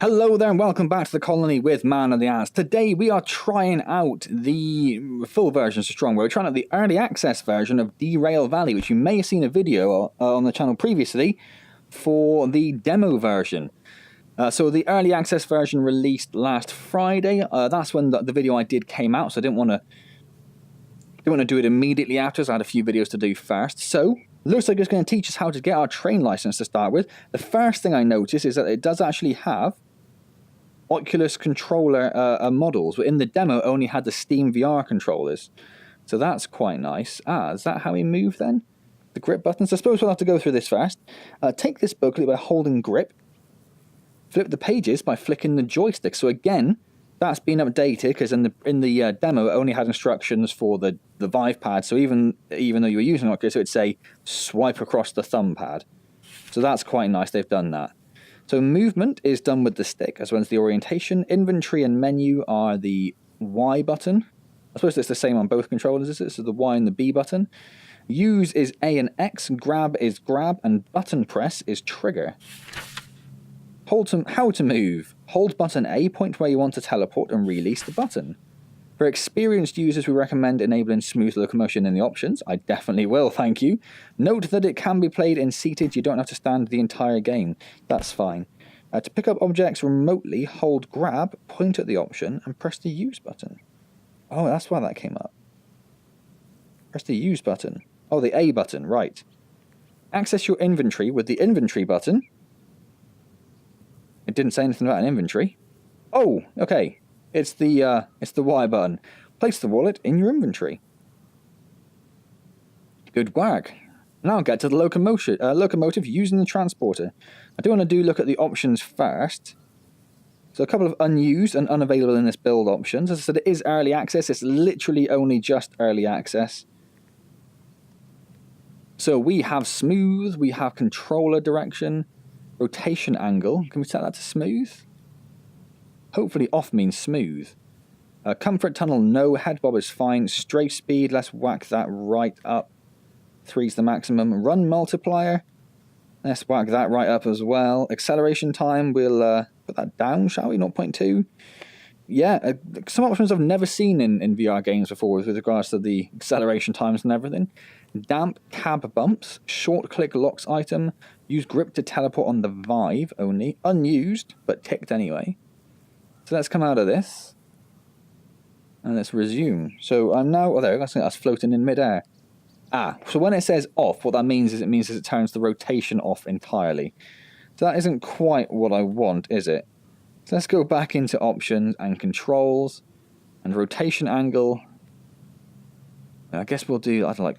Hello there and welcome back to the colony with Man and the Antz. Today we are trying out the full version, so strong. We're trying out the early access version of Derail Valley, which you may have seen a video on the channel previously for the demo version. So the early access version released last Friday. That's when the video I did came out, so I didn't want to do it immediately after, so I had a few videos to do first. So looks like it's going to teach us how to get our train license to start with. The first thing I noticed is that it does actually have Oculus controller models, but in the demo it only had the Steam VR controllers. So that's quite nice. Is that how we move then? The grip buttons? I suppose we'll have to go through this first. Take this booklet by holding grip. Flip the pages by flicking the joystick. So again, that's been updated because in the demo it only had instructions for the Vive pad. So even though you were using Oculus, it would say swipe across the thumb pad. So that's quite nice. They've done that. So movement is done with the stick, as well as the orientation. Inventory and menu are the Y button. I suppose it's the same on both controllers, is it? So the Y and the B button. Use is A and X, grab is grab, and button press is trigger. How to move. Hold button A, point where you want to teleport, and release the button. For experienced users, we recommend enabling smooth locomotion in the options. I definitely will, thank you. Note that it can be played in seated. You don't have to stand the entire game. That's fine. To pick up objects remotely, hold grab, point at the option, and press the use button. Oh, that's why that came up. Press the use button. Oh, the A button, right. Access your inventory with the inventory button. It didn't say anything about an inventory. Oh, okay. It's the Y button. Place the wallet in your inventory. Good work. Now I'll get to the locomotive using the transporter. I do want to look at the options first. So a couple of unused and unavailable in this build options. As I said, it is early access. It's literally only just early access. So we have smooth, we have controller direction, rotation angle. Can we set that to smooth? Hopefully off means smooth. Comfort tunnel, no. Head bob is fine. Strafe speed, let's whack that right up. 3's the maximum. Run multiplier, let's whack that right up as well. Acceleration time, we'll put that down, shall we? 0.2. Yeah, some options I've never seen in VR games before with regards to the acceleration times and everything. Damp cab bumps, short click locks item. Use grip to teleport on the Vive only. Unused, but ticked anyway. So let's come out of this, and let's resume. So I'm now, oh there, that's floating in midair. So when it says off, what that means is it turns the rotation off entirely. So that isn't quite what I want, is it? So let's go back into options and controls, and rotation angle. I guess we'll do, I don't like,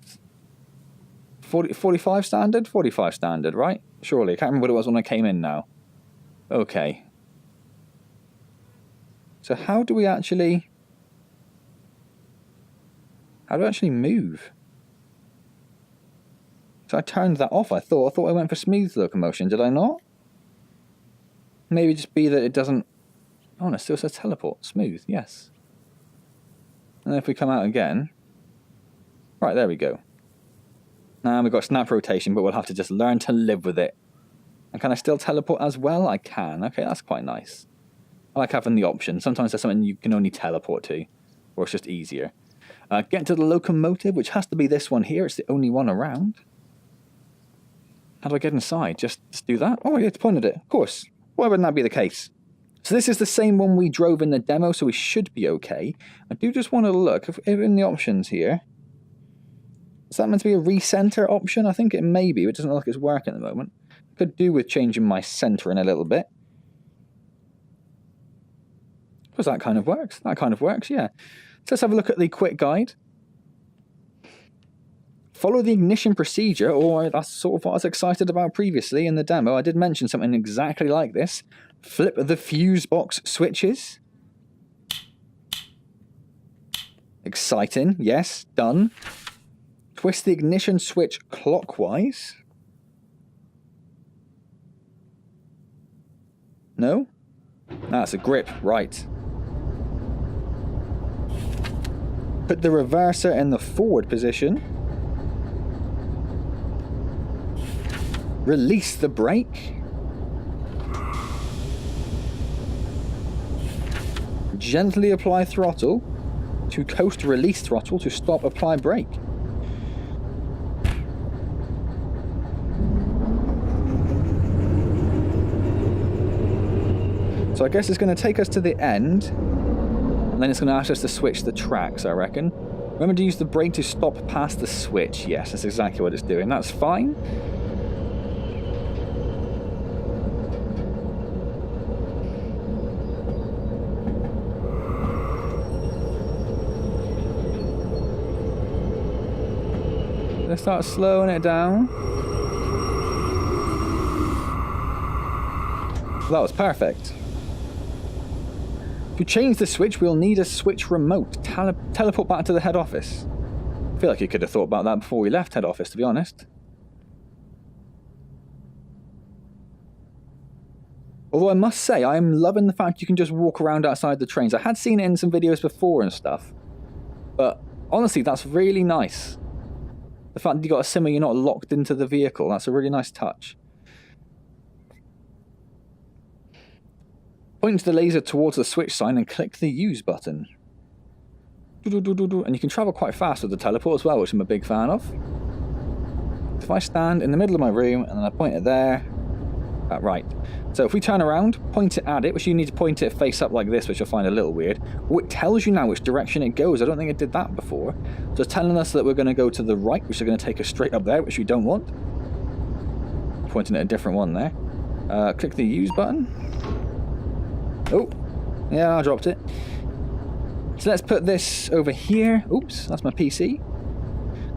45 standard? 45 standard, right? Surely, I can't remember what it was when I came in now. Okay. So how do we actually move? So I turned that off. I thought I went for smooth locomotion. Did I not? Maybe just be that it doesn't. Oh, no, it still says teleport. Smooth, yes. And then if we come out again, right, there we go. Now we've got snap rotation, but we'll have to just learn to live with it. And can I still teleport as well? I can. Okay, that's quite nice. I like having the option. Sometimes there's something you can only teleport to, or it's just easier. Get to the locomotive, which has to be this one here. It's the only one around. How do I get inside? Just do that? Oh, yeah, it's pointed at it. Of course. Why wouldn't that be the case? So this is the same one we drove in the demo, so we should be okay. I do just want to look if in the options here. Is that meant to be a recenter option? I think it may be, but it doesn't look like it's working at the moment. Could do with changing my centering a little bit. Because that kind of works. That kind of works, yeah. So let's have a look at the quick guide. Follow the ignition procedure, or that's sort of what I was excited about previously in the demo. I did mention something exactly like this. Flip the fuse box switches. Exciting, yes, done. Twist the ignition switch clockwise. No? That's a grip, right. Put the reverser in the forward position. Release the brake. gently apply throttle, to coast release throttle, to stop apply brake. So I guess it's going to take us to the end, and then it's going to ask us to switch the tracks, I reckon. Remember to use the brake to stop past the switch. Yes, that's exactly what it's doing. That's fine. Let's start slowing it down. That was perfect. To change the switch, we'll need a switch remote. Teleport back to the head office. I feel like you could have thought about that before we left head office, to be honest. Although I must say, I am loving the fact you can just walk around outside the trains. I had seen it in some videos before and stuff. But honestly, that's really nice. The fact that you got a simmer, you're not locked into the vehicle. That's a really nice touch. Point the laser towards the switch sign and click the use button. And you can travel quite fast with the teleport as well, which I'm a big fan of. If I stand in the middle of my room and then I point it there, right. So if we turn around, point it at it, which you need to point it face up like this, which I find a little weird. Oh, it tells you now which direction it goes. I don't think it did that before. So it's telling us that we're going to go to the right, which is going to take us straight up there, which we don't want. Pointing at a different one there. Click the use button. Oh, yeah, I dropped it. So let's put this over here. Oops, that's my PC.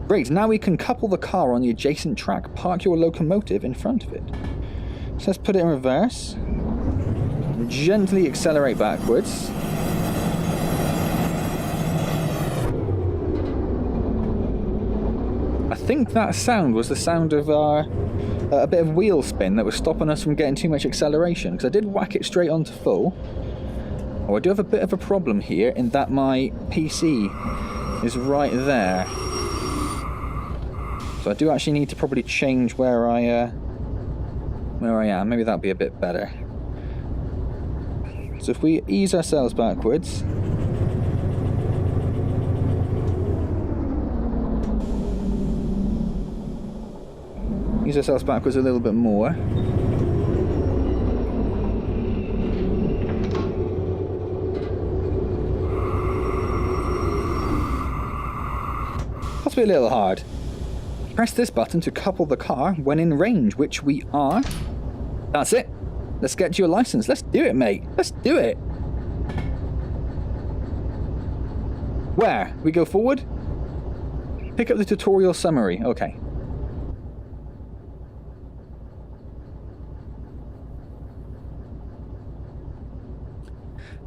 Great, now we can couple the car on the adjacent track. Park your locomotive in front of it. So let's put it in reverse. Gently accelerate backwards. I think that sound was the sound of a bit of wheel spin that was stopping us from getting too much acceleration, because I did whack it straight onto full. Oh, I do have a bit of a problem here in that my PC is right there. So I do actually need to probably change where I am. Maybe that'll be a bit better. So if we ease ourselves backwards. Ease ourselves backwards a little bit more. Possibly a little hard. Press this button to couple the car when in range, which we are. That's it. Let's get you a license. Let's do it, mate. Let's do it. Where? We go forward? Pick up the tutorial summary. Okay.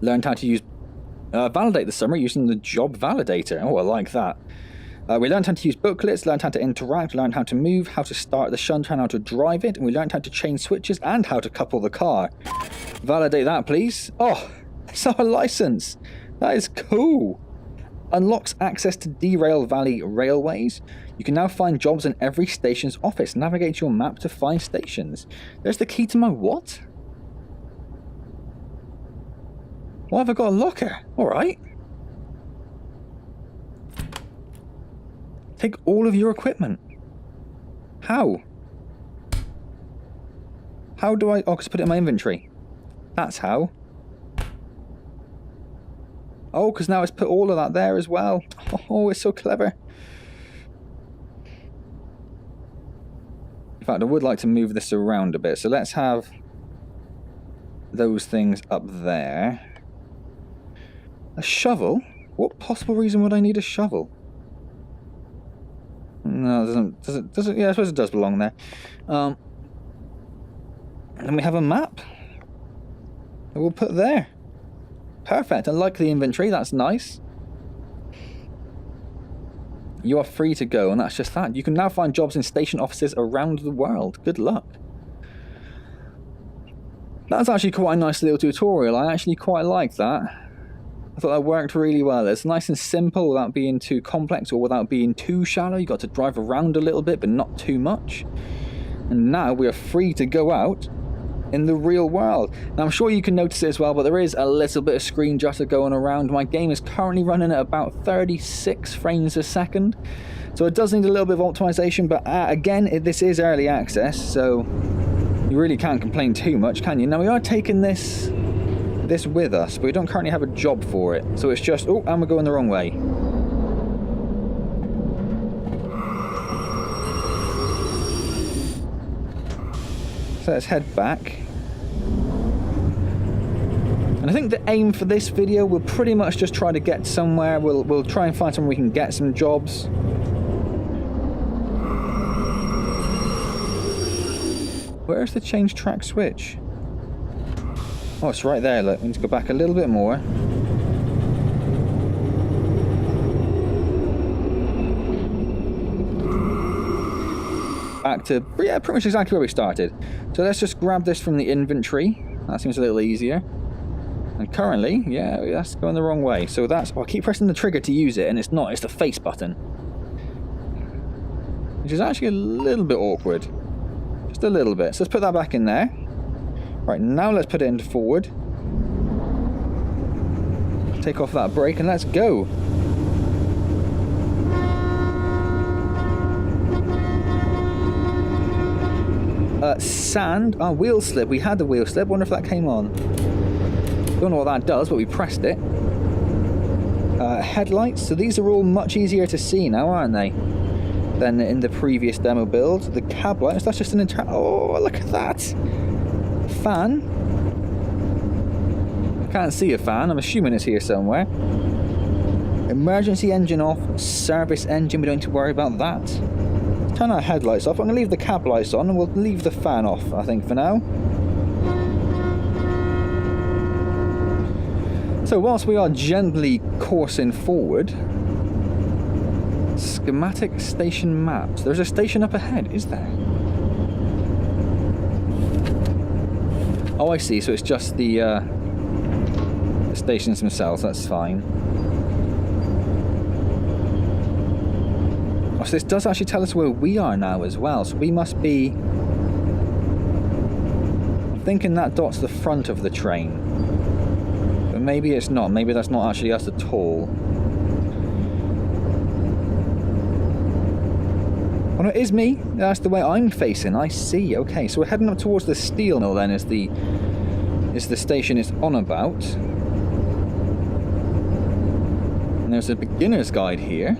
Learned how to use validate the summary using the job validator. Oh, I like that. We learned how to use booklets, learned how to interact, learned how to move, how to start the shunt, and how to drive it, and we learned how to change switches and how to couple the car. Validate that, please. Oh, it's our license. That is cool. Unlocks access to Derail Valley railways. You can now find jobs in every station's office. Navigate your map to find stations. There's the key to my what? Why have I got a locker? Alright. Take all of your equipment. How? How do I... Oh, because I put it in my inventory. That's how. Oh, because now it's put all of that there as well. Oh, it's so clever. In fact, I would like to move this around a bit. So let's have those things up there. A shovel? What possible reason would I need a shovel? No, it doesn't, yeah, I suppose it does belong there. And then we have a map that we'll put there. Perfect, I like the inventory, that's nice. You are free to go, and that's just that. You can now find jobs in station offices around the world. Good luck. That's actually quite a nice little tutorial. I actually quite like that. I thought that worked really well. It's nice and simple without being too complex or without being too shallow. You got to drive around a little bit, but not too much. And now we are free to go out in the real world. Now, I'm sure you can notice it as well, but there is a little bit of screen jutter going around. My game is currently running at about 36 frames a second, so it does need a little bit of optimization, but again, this is early access, so you really can't complain too much, can you? Now, we are taking this with us, but we don't currently have a job for it, so it's just, oh, and we're going the wrong way. So let's head back. And I think the aim for this video will pretty much just try to get somewhere. We'll try and find somewhere we can get some jobs. Where's the change track switch? Oh, it's right there, look. We need to go back a little bit more. Back to, yeah, pretty much exactly where we started. So let's just grab this from the inventory. That seems a little easier. And currently, yeah, that's going the wrong way. So that's, oh, I keep pressing the trigger to use it, and it's not, it's the face button. Which is actually a little bit awkward. Just a little bit. So let's put that back in there. Right, now let's put it into forward. Take off that brake and let's go. Sand. Oh, wheel slip. We had the wheel slip. Wonder if that came on. Don't know what that does, but we pressed it. Headlights. So these are all much easier to see now, aren't they? Than in the previous demo build. The cab lights. That's just an internal. Oh, look at that. Fan. I can't see a fan. I'm assuming it's here somewhere. Emergency engine off. Service engine. We don't need to worry about that. Turn our headlights off. I'm going to leave the cab lights on and we'll leave the fan off, I think, for now. So whilst we are gently coursing forward, schematic station maps. There's a station up ahead, is there? Oh, I see. So it's just the stations themselves. That's fine. Oh, so this does actually tell us where we are now as well. So we must be... I'm thinking that dot's the front of the train. But maybe it's not. Maybe that's not actually us at all. Oh no, it is me. That's the way I'm facing. I see. Okay, so we're heading up towards the steel mill then, is the station it's on about. And there's a beginner's guide here.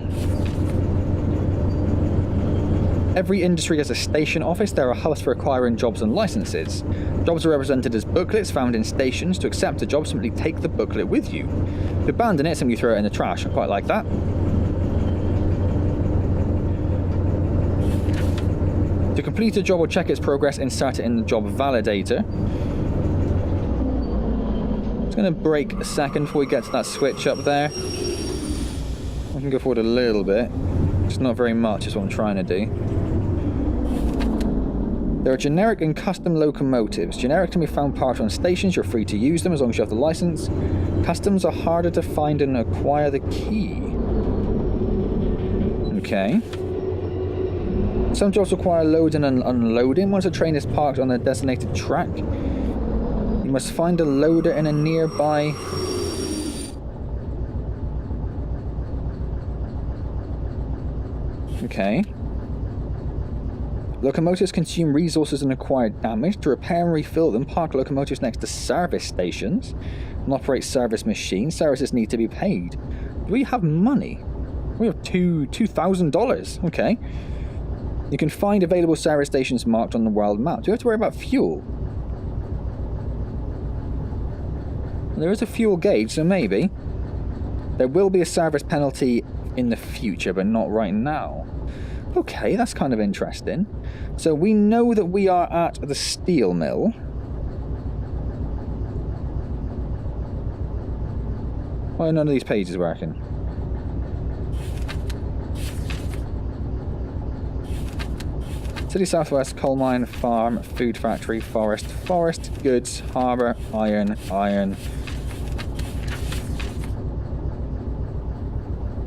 Every industry has a station office. There are hubs for acquiring jobs and licenses. Jobs are represented as booklets found in stations. To accept a job, simply take the booklet with you. To abandon it, simply throw it in the trash. I quite like that. To complete a job or check its progress, insert it in the job validator. Just going to brake a second before we get to that switch up there. I can go forward a little bit. Just not very much is what I'm trying to do. There are generic and custom locomotives. Generic can be found parked on stations. You're free to use them as long as you have the license. Customs are harder to find and acquire the key. Okay. Some jobs require loading and unloading. Once a train is parked on a designated track, you must find a loader in a nearby... Okay. Locomotives consume resources and acquire damage. To repair and refill them, park locomotives next to service stations and operate service machines. Services need to be paid. Do we have money? We have $2,000. Okay. You can find available service stations marked on the world map. Do you have to worry about fuel? There is a fuel gauge, so maybe. There will be a service penalty in the future, but not right now. Okay, that's kind of interesting. So we know that we are at the steel mill. Why are none of these pages working? City Southwest, coal mine, farm, food factory, forest, forest, goods, harbour, iron, iron.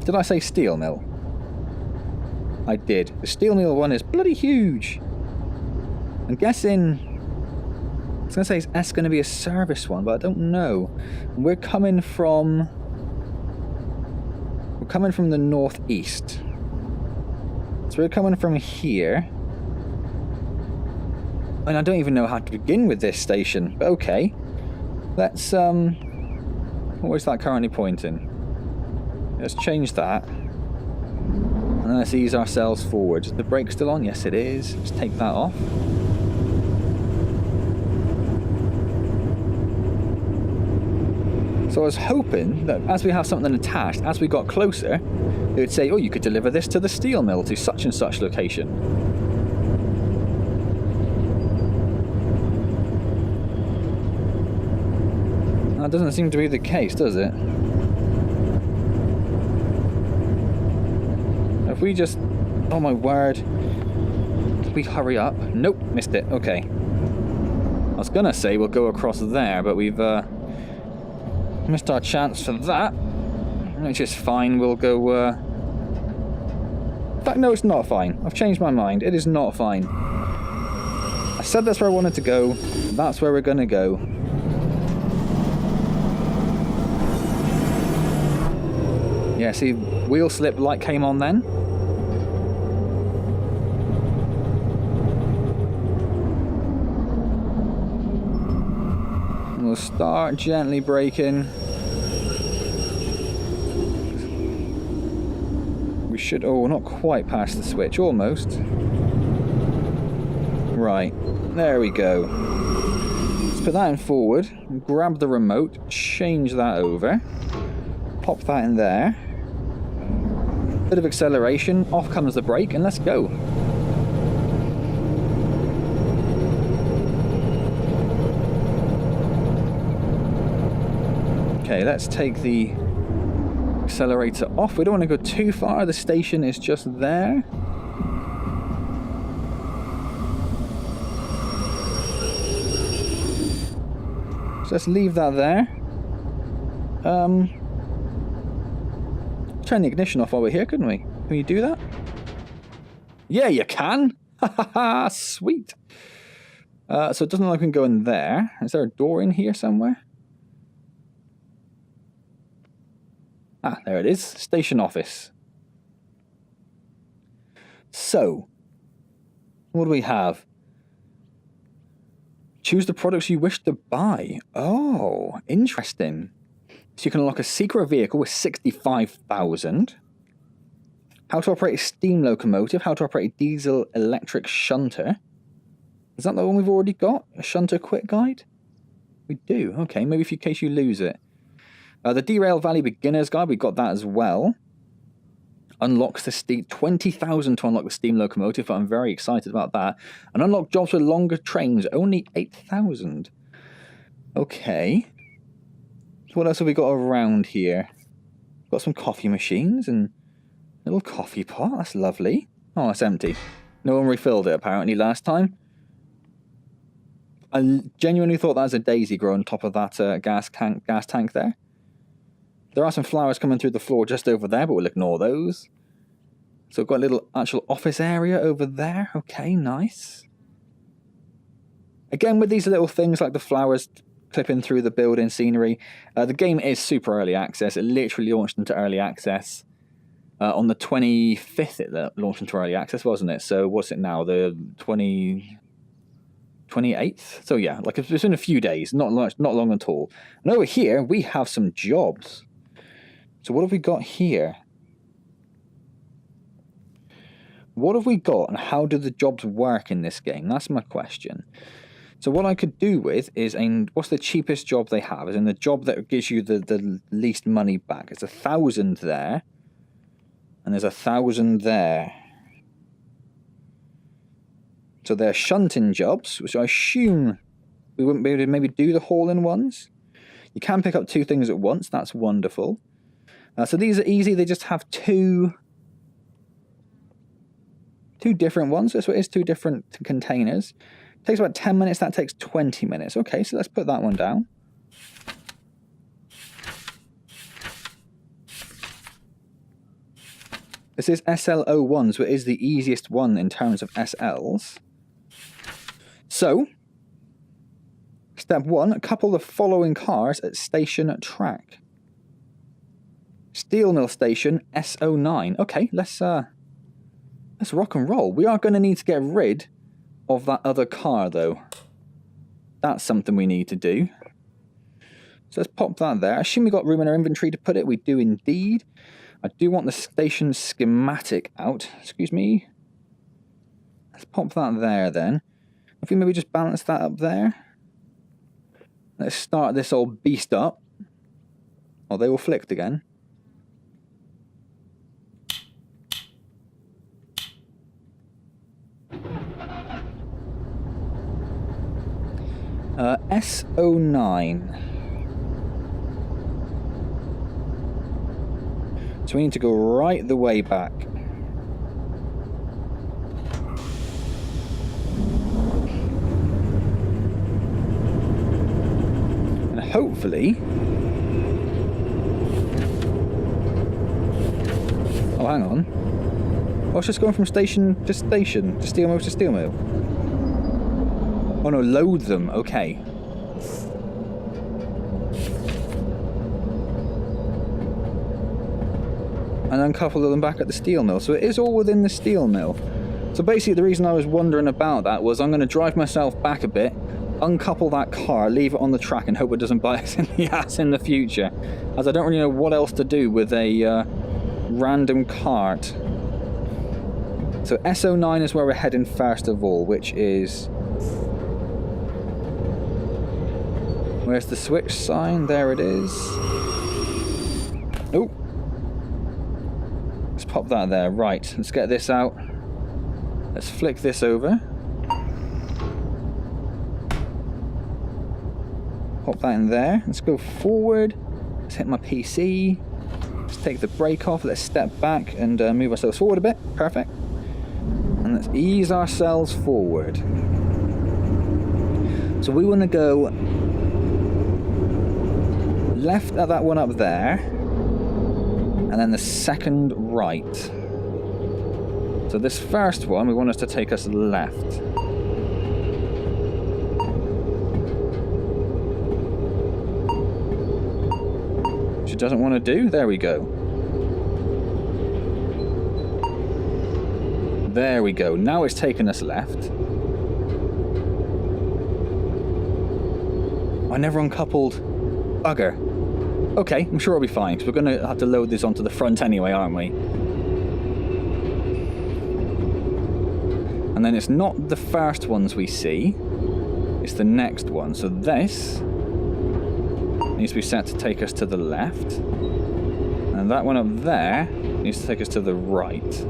Did I say steel mill? I did. The steel mill one is bloody huge. I'm guessing was going to say, is S going to be a service one, but I don't know. We're coming from the northeast. So we're coming from here. And I don't even know how to begin with this station. But okay. Let's, where's that currently pointing? Let's change that. And let's ease ourselves forward. Is the brake still on? Yes, it is. Let's take that off. So I was hoping that as we have something attached, as we got closer, it would say, oh, you could deliver this to the steel mill to such and such location. That doesn't seem to be the case, does it? If we just... Oh my word. If we hurry up... Nope, missed it. Okay. I was gonna say we'll go across there, but we've missed our chance for that. Which is fine, we'll go... In fact, no, it's not fine. I've changed my mind. It is not fine. I said that's where I wanted to go. That's where we're gonna go. Yeah, see, wheel slip light came on then. And we'll start gently braking. We should, oh, not quite past the switch, almost. Right, there we go. Let's put that in forward, grab the remote, change that over, pop that in there. Bit of acceleration, off comes the brake, and let's go. Okay, let's take the accelerator off. We don't want to go too far. The station is just there. So let's leave that there. Turn the ignition off while we're here, couldn't we? Can you do that? Yeah, you can. Sweet. So it doesn't look like we can go in there. Is there a door in here somewhere? Ah, there it is. Station office. So, what do we have? Choose the products you wish to buy. Oh, interesting. So you can unlock a secret vehicle with 65,000. How to operate a steam locomotive. How to operate a diesel electric shunter. Is that the one we've already got? A shunter quick guide? We do. Okay, maybe in case you lose it. The Derail Valley beginner's guide, we've got that as well. Unlocks the steam, 20,000 to unlock the steam locomotive. I'm very excited about that. And unlock jobs with longer trains, only 8,000. Okay. So what else have we got around here? Got some coffee machines and a little coffee pot. That's lovely. Oh, it's empty. No one refilled it apparently last time. I genuinely thought that was a daisy growing on top of that gas tank there. There are some flowers coming through the floor just over there, but we'll ignore those. So we've got a little actual office area over there. Okay, nice. Again, with these little things like the flowers clipping through the building scenery, the game is super early access. It literally launched into early access. On the 25th it launched into early access, wasn't it? So what's it now? The 28th? So yeah, like it's been a few days, not long at all. And over here, we have some jobs. So what have we got here? What have we got and how do the jobs work in this game? That's my question. So what I could do with is, what's the cheapest job they have? Is in the job that gives you the least money back. It's 1,000 there. And there's 1,000 there. So they're shunting jobs, which I assume we wouldn't be able to maybe do the haul-in-ones. You can pick up 2 things at once. That's wonderful. So these are easy. They just have two different ones. So it is 2 different containers. It takes about 10 minutes. That takes 20 minutes. Okay, so let's put that one down. This is SL01, so it is the easiest one in terms of SLs. So, Step 1, couple the following cars at station track. Steel mill station S09. Okay, let's rock and roll. We are going to need to get rid of that other car, though. That's something we need to do. So let's pop that there. I assume we got room in our inventory to put it. We do indeed. I do want the station schematic out. Excuse me. Let's pop that there then. If we maybe just balance that up there. Let's start this old beast up. Oh, they all flicked again. S09. So we need to go right the way back. And hopefully... Oh, hang on. I was just going from station to station, to steel mill to steel mill. Oh no, load them, okay. And then couple them back at the steel mill. So it is all within the steel mill. So basically the reason I was wondering about that was I'm going to drive myself back a bit, uncouple that car, leave it on the track and hope it doesn't bite us in the ass in the future. As I don't really know what else to do with a random cart. So S09 is where we're heading first of all, which is... Where's the switch sign? There it is. Oh. Let's pop that there. Right, let's get this out. Let's flick this over. Pop that in there. Let's go forward. Let's hit my PC. Let's take the brake off. Let's step back and move ourselves forward a bit. Perfect. And let's ease ourselves forward. So we want to go left at that one up there, and then the second right. So this first one, we want us to take us left. Which it doesn't want to do. There we go. There we go. Now it's taken us left. I never uncoupled. Bugger. Okay, I'm sure it'll be fine, because we're going to have to load this onto the front anyway, aren't we? And then it's not the first ones we see, it's the next one. So this needs to be set to take us to the left. And that one up there needs to take us to the right.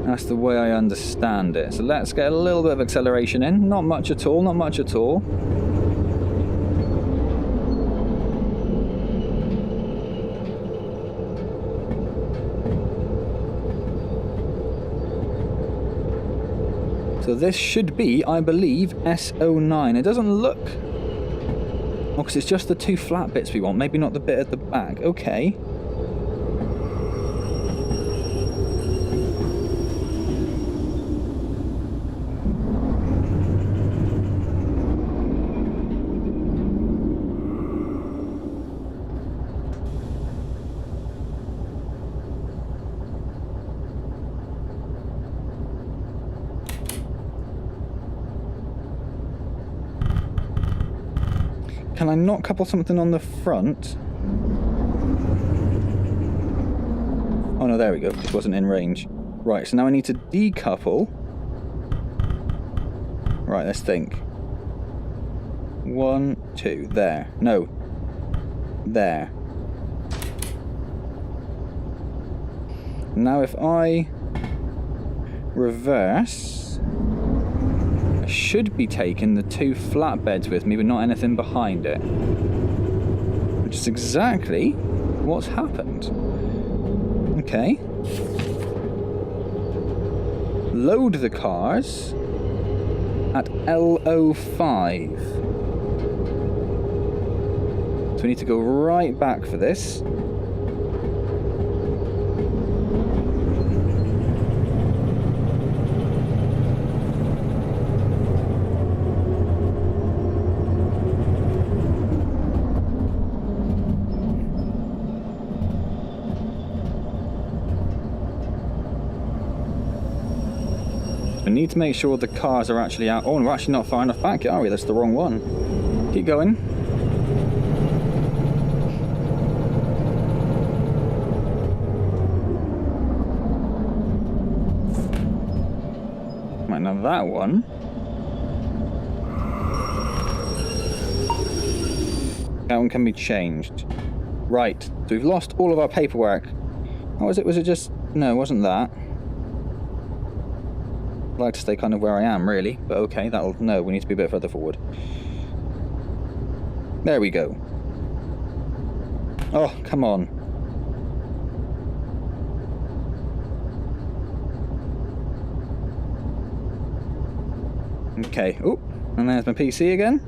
That's the way I understand it. So let's get a little bit of acceleration in. Not much at all, not much at all. So this should be, I believe, S09. It doesn't look... Oh, because it's just the two flat bits we want. Maybe not the bit at the back. Okay. Can I not couple something on the front? Oh no, there we go. It wasn't in range. Right, so now I need to decouple. Right, let's think. 1, 2, there. No. There. Now if I reverse... I should be taking the two flatbeds with me, but not anything behind it. Which is exactly what's happened. Okay. Load the cars at L05. So we need to go right back for this. We need to make sure the cars are actually out. Oh, and we're actually not far enough back, are we? That's the wrong one. Keep going. Right, now that one. That one can be changed. Right, so we've lost all of our paperwork. How was it? Was it just... No, it wasn't that. I'd like to stay kind of where I am, really. But okay, that'll... No, we need to be a bit further forward. There we go. Oh, come on. Okay. Oh, and there's my PC again.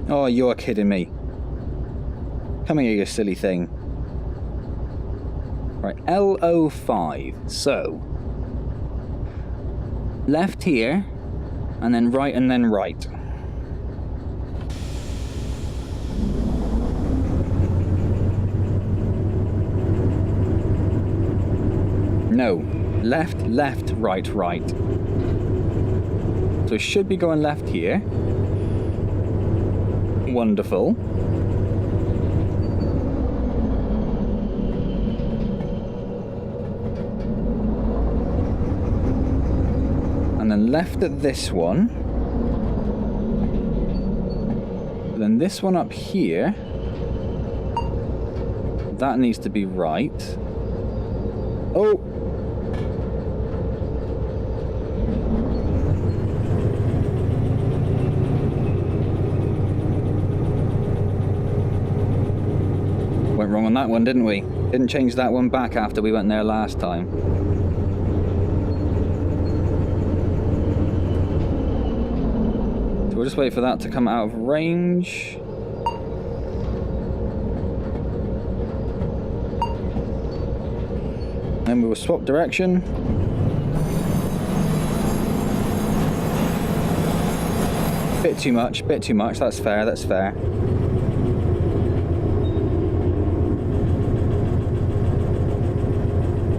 Oh, you're kidding me. Come here, you silly thing. Right, LO5. So, left here, and then right, and then right. No, left, left, right, right. So it should be going left here. Wonderful. And then left at this one. Then this one up here. That needs to be right. Oh! Went wrong on that one, didn't we? Didn't change that one back after we went there last time. So we'll just wait for that to come out of range. Then we will swap direction. Bit too much, that's fair, that's fair.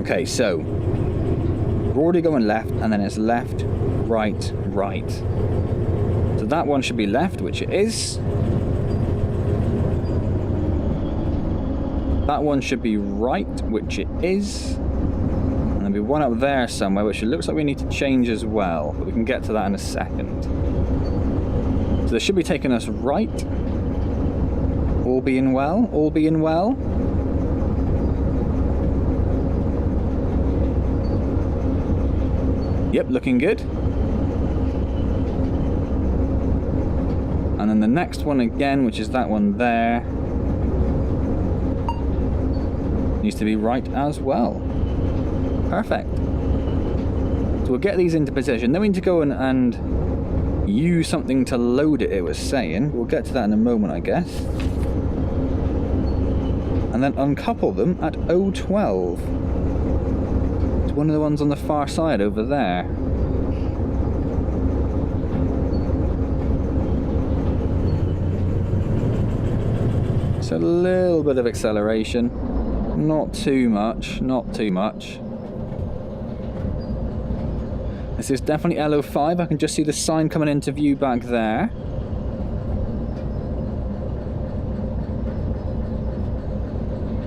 Okay, so we're already going left, and then it's left, right, right. So that one should be left, which it is. That one should be right, which it is. And there'll be one up there somewhere, which it looks like we need to change as well, but we can get to that in a second. So this should be taking us right. All being well, all being well. Yep, looking good. And then the next one again, which is that one there, needs to be right as well. Perfect. So we'll get these into position. Then we need to go and use something to load it, it was saying. We'll get to that in a moment, I guess. And then uncouple them at 012. One of the ones on the far side over there. So a little bit of acceleration. Not too much, not too much. This is definitely LO5. I can just see the sign coming into view back there.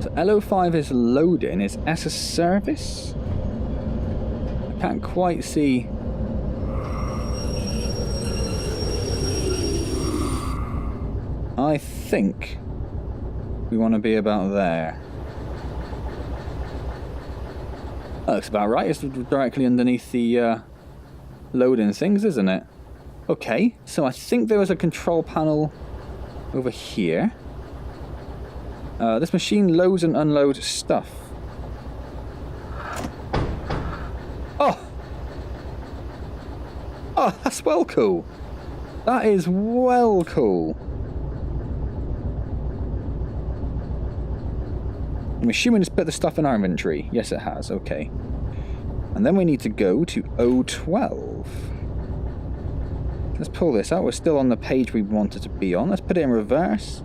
So LO5 is loading. Is S a service? Can't quite see. I think we want to be about there. That looks about right. It's directly underneath the loading things, isn't it? Okay, so I think there was a control panel over here. This machine loads and unloads stuff. Oh, that's well cool. That is well cool. I'm assuming it's put the stuff in our inventory. Yes, it has. Okay. And then we need to go to 012. Let's pull this out. We're still on the page we wanted to be on. Let's put it in reverse.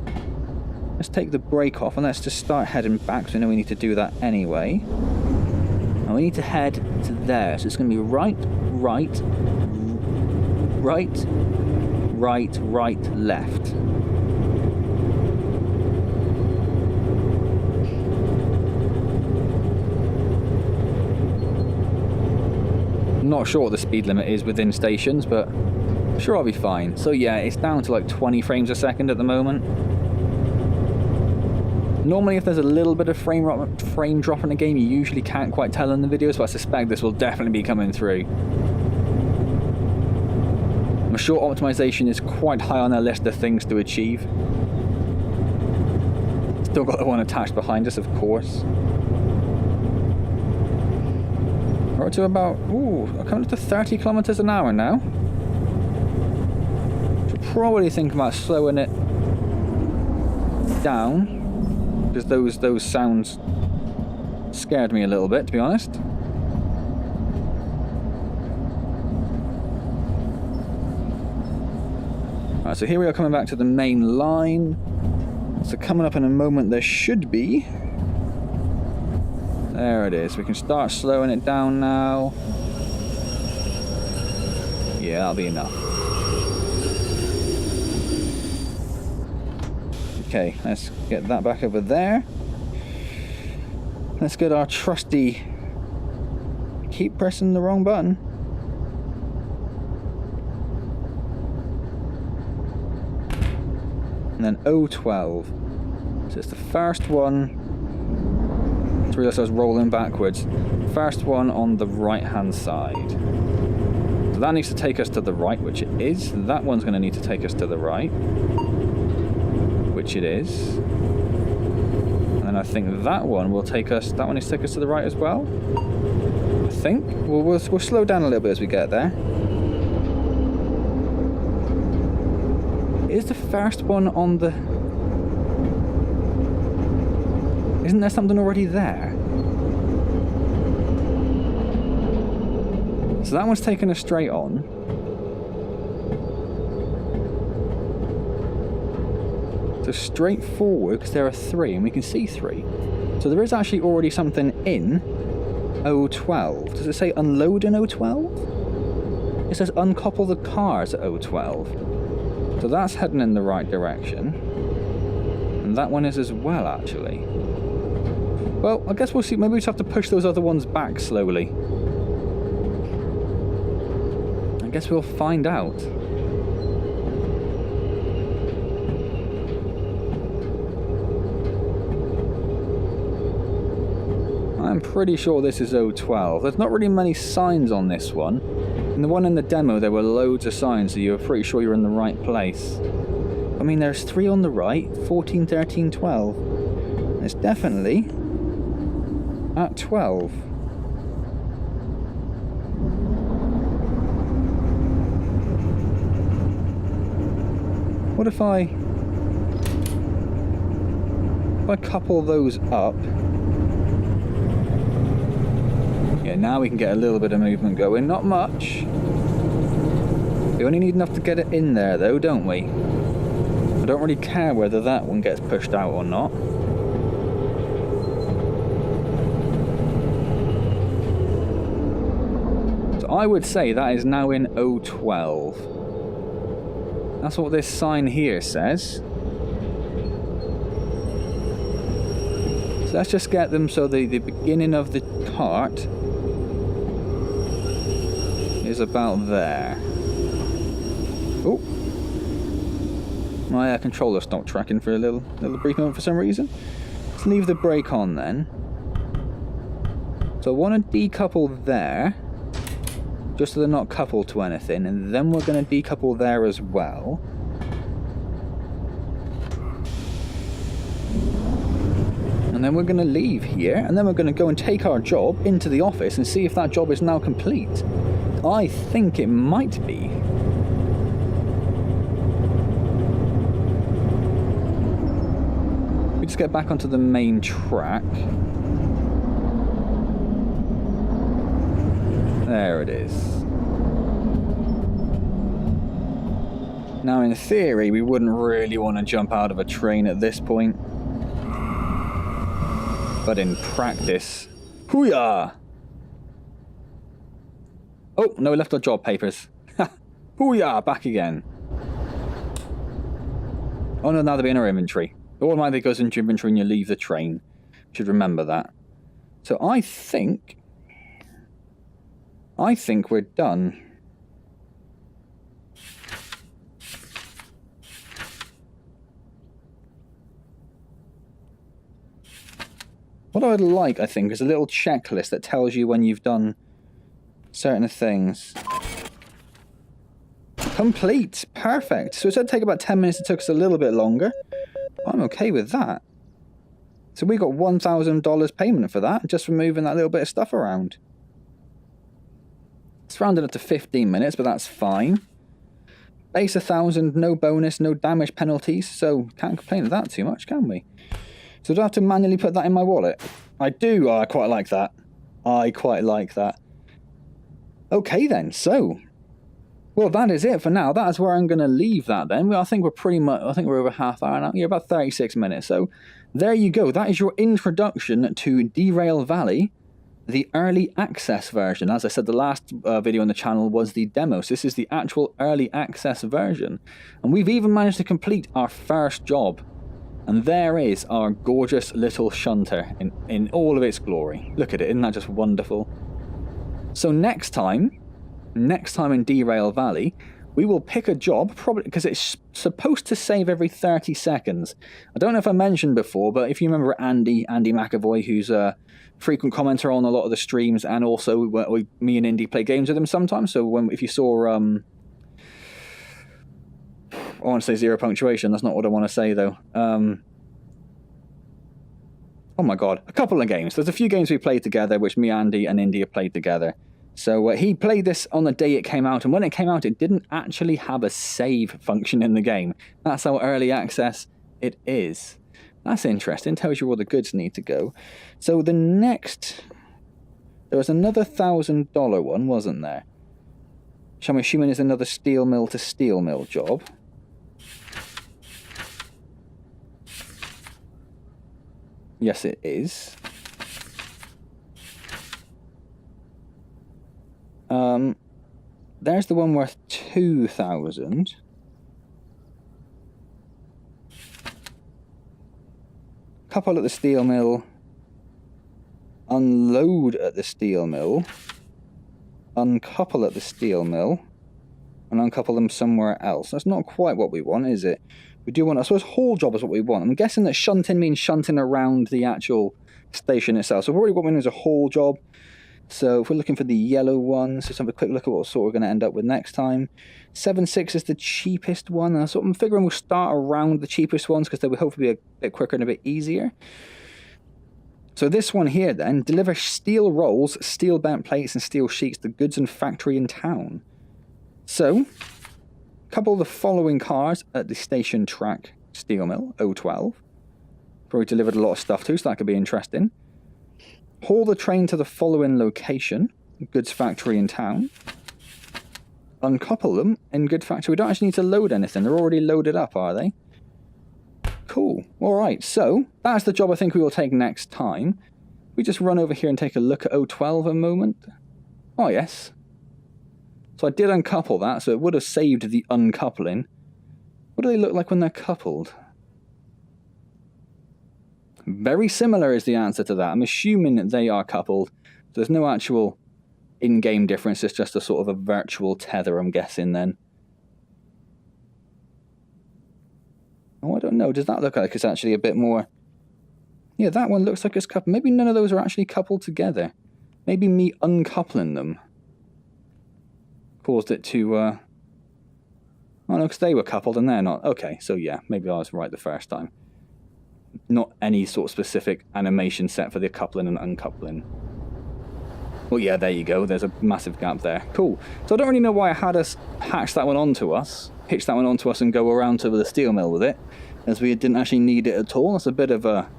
Let's take the brake off and let's just start heading back, because I know we need to do that anyway. And we need to head to there, so it's going to be right, right, right, right, right, left. I'm not sure what the speed limit is within stations, but I'm sure I'll be fine. So yeah, it's down to like 20 frames a second at the moment. Normally if there's a little bit of frame drop in a game, you usually can't quite tell in the videos, but I suspect this will definitely be coming through. I'm sure optimization is quite high on their list of things to achieve. Still got the one attached behind us, of course. We're up to about, coming up to 30 kilometers an hour now. Should probably think about slowing it down, because those sounds scared me a little bit, to be honest. Alright, so here we are coming back to the main line. So coming up in a moment there should be... There it is. We can start slowing it down now. Yeah, that'll be enough. Okay, let's get that back over there. Let's get our trusty... Keep pressing the wrong button. And then O12. So it's the first one. I realised I was rolling backwards. First one on the right hand side. So that needs to take us to the right, which it is. That one's going to need to take us to the right, which it is. And then I think that one will take us, that one needs to take us to the right as well. I think. We'll slow down a little bit as we get there. Is the first one on the... Isn't there something already there? So that one's taking us straight on. So straight forward, because there are 3, and we can see 3. So there is actually already something in O12. Does it say unload in O12? It says uncouple the cars at O12. So that's heading in the right direction. And that one is as well, actually. Well, I guess we'll see. Maybe we just have to push those other ones back slowly. I guess we'll find out. I'm pretty sure this is O12. There's not really many signs on this one. In the one in the demo, there were loads of signs, so you're pretty sure you're in the right place. I mean, there's 3 on the right, 14, 13, 12. And it's definitely... at 12. What if I couple those up? Yeah, now we can get a little bit of movement going. Not much. We only need enough to get it in there though, don't we? I don't really care whether that one gets pushed out or not. I would say that is now in O12. That's what this sign here says. So let's just get them so the beginning of the cart is about there. Oh. My controller stopped tracking for a little brief moment for some reason. Let's leave the brake on then. So I want to decouple there, just so they're not coupled to anything, and then we're going to decouple there as well. And then we're going to leave here, and then we're going to go and take our job into the office and see if that job is now complete. I think it might be. We just get back onto the main track. There it is. Now in theory we wouldn't really want to jump out of a train at this point. But in practice... Hoo-yah! Oh, no, we left our job papers. Hoo-yah! Back again. Oh no, now they'll be in our inventory. Automatically goes into inventory when you leave the train. Should remember that. So I think we're done. What I would like, I think, is a little checklist that tells you when you've done certain things. Complete! Perfect! So it said take about 10 minutes, it took us a little bit longer. I'm okay with that. So we got $1,000 payment for that, just for moving that little bit of stuff around. It's rounded up to 15 minutes, but that's fine. Base 1,000, no bonus, no damage penalties, so can't complain of that too much, can we? So do I have to manually put that in my wallet? I do. Oh, I quite like that. I quite like that. Okay then, so... Well, that is it for now. That is where I'm going to leave that then. I think we're pretty much... I think we're over half hour now. Yeah, about 36 minutes. So, there you go. That is your introduction to Derail Valley, the early access version. As I said, the last video on the channel was the demo. So this is the actual early access version. And we've even managed to complete our first job. And there is our gorgeous little shunter in all of its glory. Look at it, isn't that just wonderful? So next time in Derail Valley, we will pick a job, probably because it's supposed to save every 30 seconds. I don't know if I mentioned before, but if you remember Andy McAvoy, who's a frequent commenter on a lot of the streams, and also me and Indy play games with him sometimes. So if you saw... I want to say zero punctuation. That's not what I want to say, though. Oh my god. A couple of games. There's a few games we played together, which me, Andy, and India played together. So he played this on the day it came out, and when it came out, it didn't actually have a save function in the game. That's how early access it is. That's interesting. Tells you where the goods need to go. So the next... There was another $1,000 one, wasn't there? Which I'm assuming is another steel mill to steel mill job. Yes, it is. There's the one worth 2,000. Couple at the steel mill. Unload at the steel mill. Uncouple at the steel mill. And uncouple them somewhere else. That's not quite what we want, is it? We do want, I suppose, haul job is what we want. I'm guessing that shunting means shunting around the actual station itself. So really what we want is a haul job. So if we're looking for the yellow ones, let's have a quick look at what sort we're going to end up with next time. 7.6 is the cheapest one. So I'm figuring we'll start around the cheapest ones because they will hopefully be a bit quicker and a bit easier. So this one here then, deliver steel rolls, steel bent plates and steel sheets to goods and factory in town. So... couple of the following cars at the station track steel mill, 012. Probably delivered a lot of stuff too, so that could be interesting. Haul the train to the following location, goods factory in town. Uncouple them in goods factory. We don't actually need to load anything. They're already loaded up, are they? Cool. Alright, so that's the job I think we will take next time. We just run over here and take a look at 012 a moment. Oh yes. So I did uncouple that, so it would have saved the uncoupling. What do they look like when they're coupled? Very similar is the answer to that. I'm assuming that they are coupled. There's no actual in-game difference, it's just a sort of a virtual tether, I'm guessing then. Oh, I don't know. Does that look like it's actually a bit more... Yeah, that one looks like it's coupled. Maybe none of those are actually coupled together. Maybe me uncoupling them caused it to... Oh no, because they were coupled and they're not. Okay, so yeah, maybe I was right the first time. Not any sort of specific animation set for the coupling and uncoupling. Well, yeah, there you go. There's a massive gap there. Cool. So I don't really know why I had us hatch that one onto us, hitch that one onto us and go around to the steel mill with it, as we didn't actually need it at all. That's a bit of a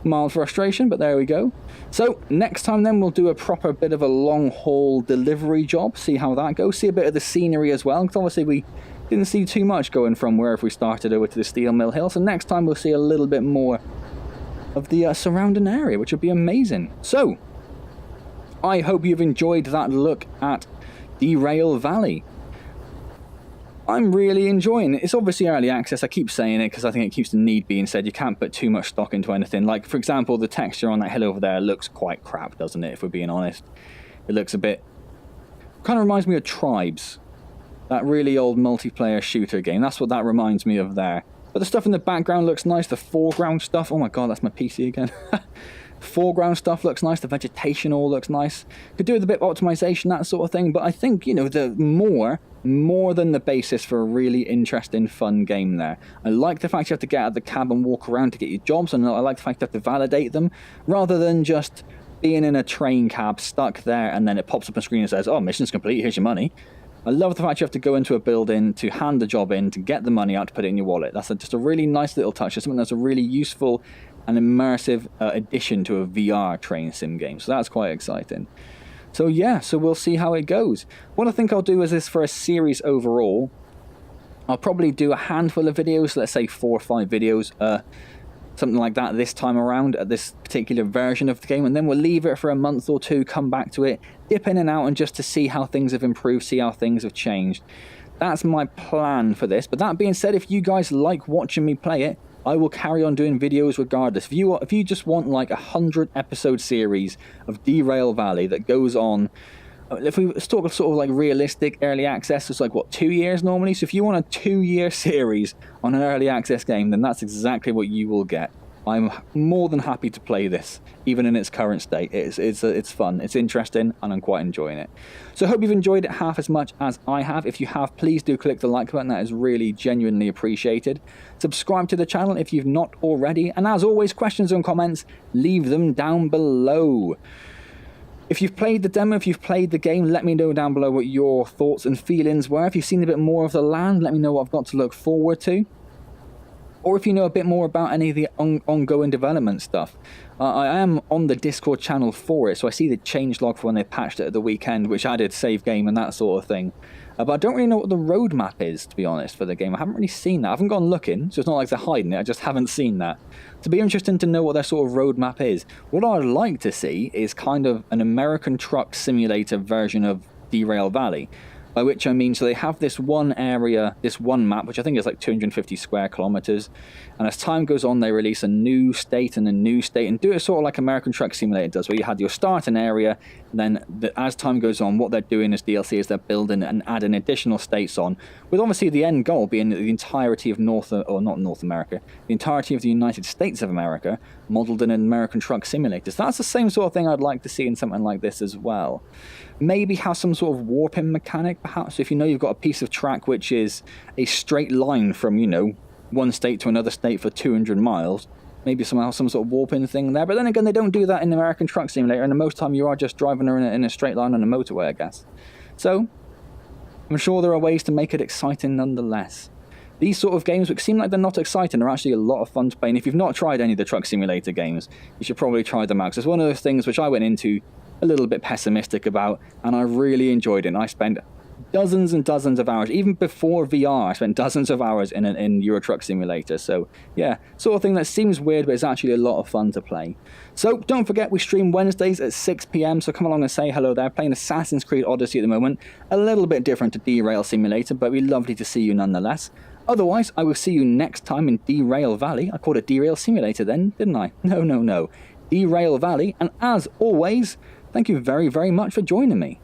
mild frustration, but there we go. So next time then we'll do a proper bit of a long haul delivery job, see how that goes, see a bit of the scenery as well, because obviously we didn't see too much going from wherever we started over to the steel mill hill. So next time we'll see a little bit more of the surrounding area, which would be amazing. So, I hope you've enjoyed that look at Derail Valley. I'm really enjoying it. It's obviously early access. I keep saying it because I think it keeps the need being said. You can't put too much stock into anything. Like, for example, the texture on that hill over there looks quite crap, doesn't it, if we're being honest? It looks a bit... kind of reminds me of Tribes. That really old multiplayer shooter game. That's what that reminds me of there. But the stuff in the background looks nice. The foreground stuff... oh my god, that's my PC again. Foreground stuff looks nice. The vegetation all looks nice. Could do with a bit of optimization, that sort of thing. But I think, you know, the more than the basis for a really interesting, fun game there. I like the fact you have to get out of the cab and walk around to get your jobs, and I like the fact you have to validate them, rather than just being in a train cab stuck there and then it pops up on screen and says, oh, mission's complete, here's your money. I love the fact you have to go into a building to hand the job in, to get the money out, to put it in your wallet. That's just a really nice little touch. It's something that's a really useful and immersive addition to a VR train sim game. So that's quite exciting. So yeah, so we'll see how it goes. What I think I'll do is this for a series overall. I'll probably do a handful of videos, let's say 4 or 5 videos, something like that this time around at this particular version of the game, and then we'll leave it for a month or two, come back to it, dip in and out, and just to see how things have improved, see how things have changed. That's my plan for this. But that being said, if you guys like watching me play it, I will carry on doing videos regardless. If you just want like 100 episode series of Derail Valley that goes on, if we talk sort of like realistic early access, it's like what, 2 years normally? So if you want a 2-year series on an early access game, then that's exactly what you will get. I'm more than happy to play this, even in its current state. It's fun, it's interesting, and I'm quite enjoying it. So I hope you've enjoyed it half as much as I have. If you have, please do click the like button. That is really genuinely appreciated. Subscribe to the channel if you've not already, and as always, questions and comments, leave them down below. If you've played the demo, if you've played the game, let me know down below what your thoughts and feelings were. If you've seen a bit more of the land, let me know what I've got to look forward to. Or if you know a bit more about any of the ongoing development stuff. I am on the Discord channel for it, so I see the changelog for when they patched it at the weekend, which added save game and that sort of thing. But I don't really know what the roadmap is, to be honest, for the game. I haven't really seen that. I haven't gone looking, so it's not like they're hiding it, I just haven't seen that. To be interesting to know what their sort of roadmap is. What I'd like to see is kind of an American truck simulator version of Derail Valley. By which I mean, so they have this one area, this one map, which I think is like 250 square kilometers. And as time goes on, they release a new state and a new state, and do it sort of like American Truck Simulator does, where you had your starting area, and then as time goes on, what they're doing as DLC is they're building and adding additional states on, with obviously the end goal being the entirety of the entirety of the United States of America, modeled in an American Truck Simulator. So that's the same sort of thing I'd like to see in something like this as well. Maybe have some sort of warping mechanic, perhaps. If you know you've got a piece of track which is a straight line from, you know, one state to another state for 200 miles, maybe somehow some sort of warping thing there. But then again, they don't do that in American Truck Simulator, and most time you are just driving in a straight line on a motorway, I guess. So, I'm sure there are ways to make it exciting nonetheless. These sort of games, which seem like they're not exciting, are actually a lot of fun to play. And if you've not tried any of the Truck Simulator games, you should probably try them out. Because it's one of those things which I went into a little bit pessimistic about, and I really enjoyed it. And I spent dozens and dozens of hours, even before VR, I spent dozens of hours in Euro Truck Simulator. So yeah, sort of thing that seems weird, but it's actually a lot of fun to play. So don't forget, we stream Wednesdays at 6 PM, so come along and say hello there. Playing Assassin's Creed Odyssey at the moment, a little bit different to Derail Simulator, but it'd be lovely to see you nonetheless. Otherwise, I will see you next time in Derail Valley. I called it Derail Simulator then, didn't I? No. Derail Valley, and as always, thank you very, very much for joining me.